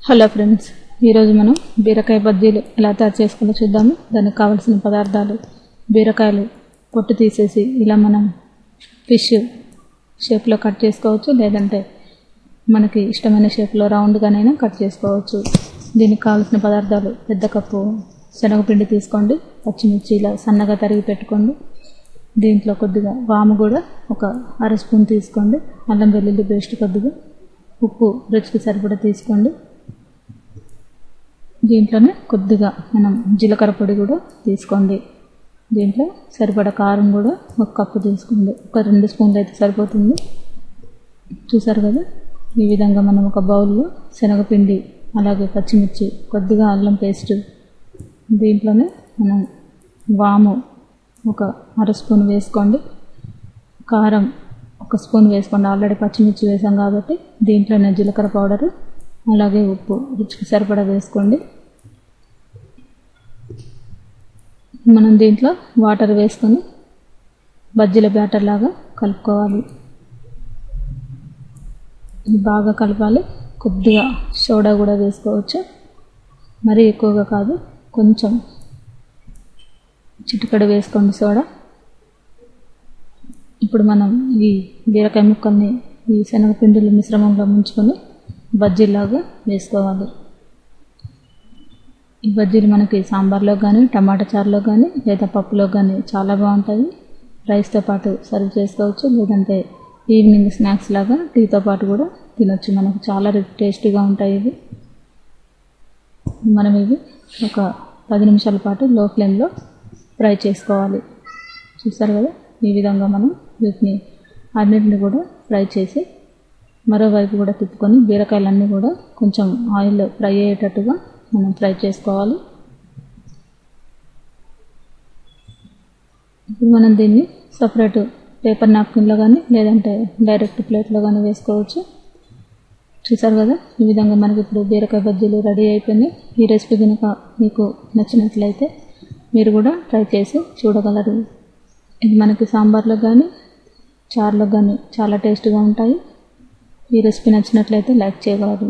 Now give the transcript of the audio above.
Hello friends, ఈరోజు మనం బీరకాయ బజ్జీలు ఎలా తయారు చేసుకోవాలో చూద్దాము. దానికి కావాల్సిన పదార్థాలు: బీరకాయలు పొట్టు తీసేసి ఇలా మనం ఫిష్ షేప్లో కట్ చేసుకోవచ్చు, లేదంటే మనకి ఇష్టమైన షేప్లో రౌండ్గానైనా కట్ చేసుకోవచ్చు. దీనికి కావాల్సిన పదార్థాలు: పెద్ద కప్పు శనగపిండి తీసుకోండి, పచ్చిమిర్చి ఇలా సన్నగా తరిగి పెట్టుకోండి, దీంట్లో కొద్దిగా వాము కూడా ఒక అర స్పూన్ తీసుకోండి, అల్లం వెల్లుల్లి పేస్ట్ కొద్దిగా, ఉప్పు రుచికి సరిపడా తీసుకోండి, దీంట్లోనే కొద్దిగా మనం జీలకర్ర పొడి కూడా తీసుకోండి, దీంట్లో సరిపడా కారం కూడా ఒక కప్పు తీసుకోండి, ఒక 2 స్పూన్లు అయితే సరిపోతుంది. చూసారు కదా, ఈ విధంగా మనం ఒక బౌల్లో శనగపిండి, అలాగే పచ్చిమిర్చి, కొద్దిగా అల్లం పేస్ట్, దీంట్లోనే మనం వాము ఒక అర స్పూన్ వేసుకోండి, కారం ఒక స్పూన్ వేసుకోండి, ఆల్రెడీ పచ్చిమిర్చి వేసాం కాబట్టి. దీంట్లోనే జీలకర్ర పౌడరు, అలాగే ఉప్పు రుచికి సరిపడా వేసుకోండి. మనం దీంట్లో వాటర్ వేసుకొని బజ్జీల బ్యాటర్ లాగా కలుపుకోవాలి. బాగా కలపాలి. కొద్దిగా సోడా కూడా వేసుకోవచ్చు, మరీ ఎక్కువగా కాదు, కొంచెం చిటికెడు వేసుకోండి సోడా. ఇప్పుడు మనం ఈ బీరకాయ ముక్కల్ని ఈ శనగపిండిల మిశ్రమంలో ముంచుకొని బజ్జీలాగా వేసుకోవాలి. ఈ బజ్జీలు మనకి సాంబార్లో కానీ, టమాటా చారులో కానీ, లేదా పప్పులో కానీ చాలా బాగుంటాయి. రైస్తో పాటు సర్వ్ చేసుకోవచ్చు, లేదంటే ఈవినింగ్ స్నాక్స్ లాగా టీతో పాటు కూడా తినొచ్చు. మనకు చాలా టేస్టీగా ఉంటాయి ఇవి. మనం ఇవి ఒక 10 నిమిషాల పాటు లో ఫ్లేమ్లో ఫ్రై చేసుకోవాలి. చూస్తారు కదా, ఈ విధంగా మనం వీటిని అన్నింటిని కూడా ఫ్రై చేసి మరోవైపు కూడా తిప్పుకొని బీరకాయలన్నీ కూడా కొంచెం ఆయిల్ ఫ్రై అయ్యేటట్టుగా మనం ఫ్రై చేసుకోవాలి. ఇప్పుడు మనం దీన్ని సపరేట్ పేపర్ నాప్కిన్లో కానీ, లేదంటే డైరెక్ట్ ప్లేట్లో కానీ వేసుకోవచ్చు. చూసారు కదా, ఈ విధంగా మనకి ఇప్పుడు బీరకాయ బజ్జీలు రెడీ అయిపోయినాయి. ఈ రెసిపీ కనుక మీకు నచ్చినట్లయితే మీరు కూడా ట్రై చేసి చూడగలరు. ఇది మనకి సాంబార్లో కానీ, చారులో కానీ చాలా టేస్ట్గా ఉంటాయి. ఈ రెసిపీ నచ్చినట్లయితే లైక్ చేయగలరు.